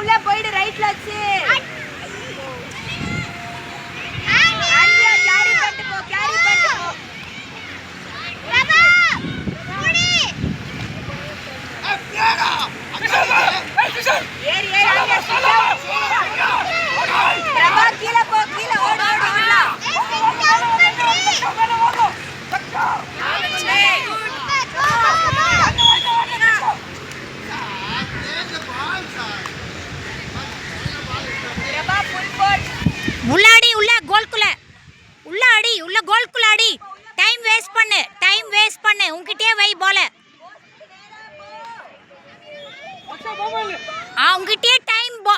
உள்ள போயிடு ரைட்ல வச்சு உள்ளாடி உள்ள கோல்குள்ள உள்ள அடி உள்ள கோல்குள்ள அடி டைம் வேஸ்ட் பண்ணு உன்கிட்டயே வை பால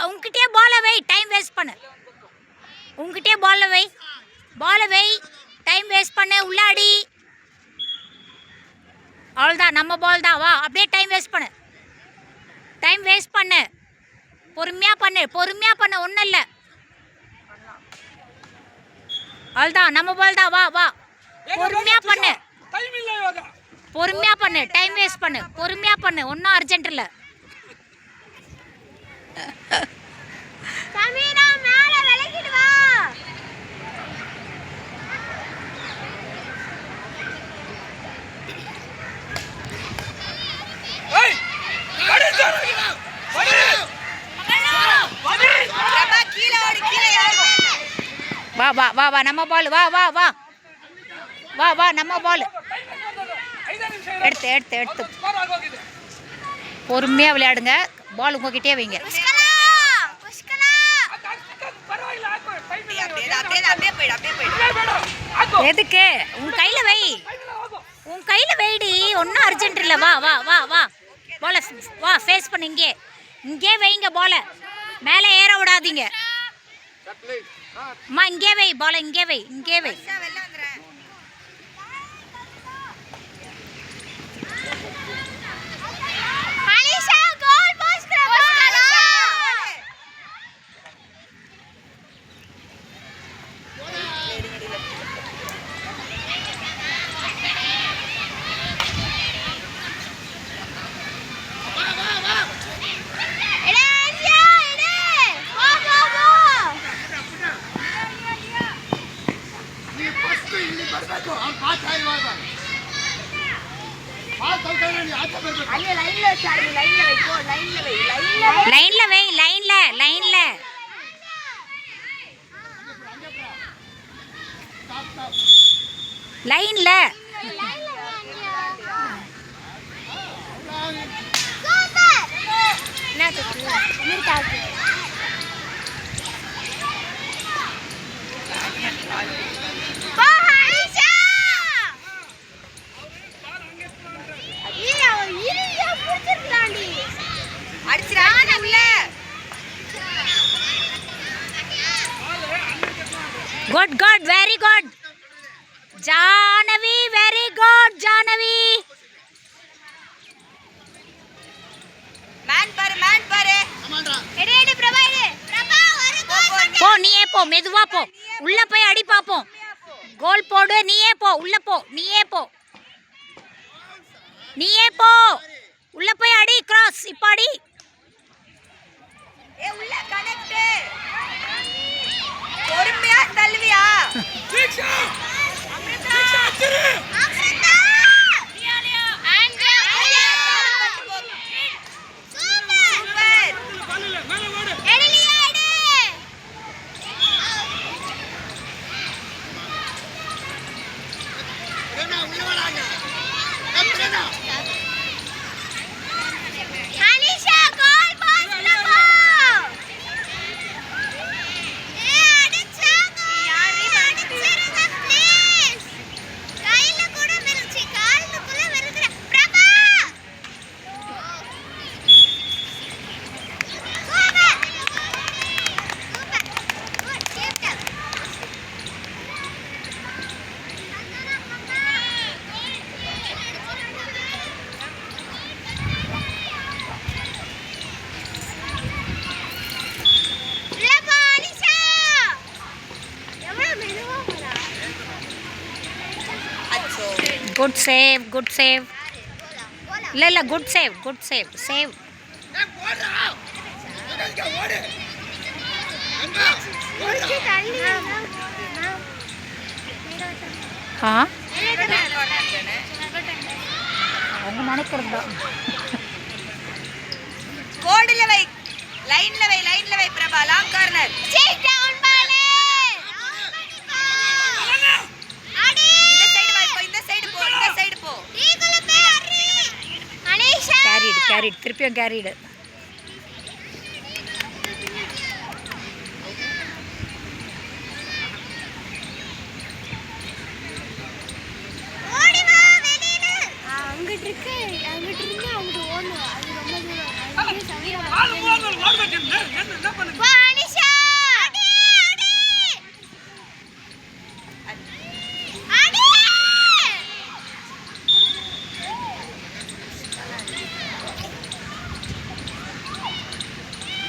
உன்கிட்டயே பால வை டைம் வேஸ்ட் பண்ணு உன்கிட்டயே பால வை டைம் வேஸ்ட் பண்ணு உள்ள அடி அவ்வளோதான் நம்ம பால் தான் வா அப்படியே டைம் வேஸ்ட் பண்ணு பொறுமையா பண்ணு ஒன்றும் இல்லை அவ்வளோதான் நம்ம பால் தான் வா பொறுமையா பண்ணு டைம் வேஸ்ட் பண்ணு பொறுமையா பண்ணு ஒன்றும் அர்ஜென்ட் இல்லை வா நம்ம பால் வா நம்ம பால் எடுத்து பொறுமையா விளையாடுங்க பால் உங்ககிட்டயே வைங்க எதுக்கு உன் கையில வைடி ஒன்றும் அர்ஜென்ட் இல்லை வா பால வா ஃபேஸ் பண்ணு இங்கே வைங்க பால மேலே ஏற விடாதீங்க அம்மா இங்கே வை பால இங்கே வை லைன்ல good very good Jahnavi very good Jahnavi man பாரு எடி பிரபா ஒரு கோல் போ நீயே போ மெதுவா போ உள்ள போய் அடி பாப்போம் கோல் போடு நீயே போ உள்ள போ நீயே போ உள்ள போய் அடி கிராஸ் இப்ப அடி உள்ள கனெக்ட் பொறுமையா தள்ளுவியா தீக்ஷா திரு Good save, good save. Lala, good save, good save. Save. ஆ அவங்க நினைக்கிறது தான். கோடுல வை, லைன்ல வை Prabha, long corner. Sit down பாலே. அடி. இந்த சைடு வா, இப்போ இந்த சைடு போ, இந்த சைடு போ. நீக்குல பே அரி. அனிஷா. கேரிட் திருப்பியும் கேரிட். ஓடி வா வெளியில. அங்கிட்டு இருக்கு, அங்கிட்டு இருந்து அங்க ஓடணும். அது ரொம்ப தூரம். அது சமீபம். வா அனிஷா. அடி அடி. அடி.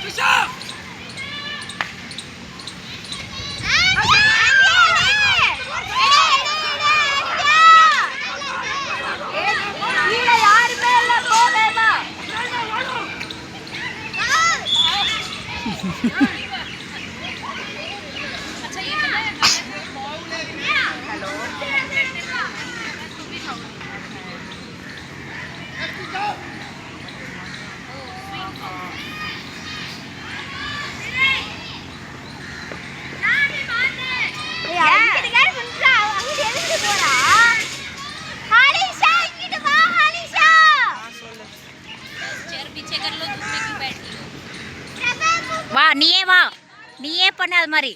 நிஷா. வா நீயே பண்ண அது மாதிரி.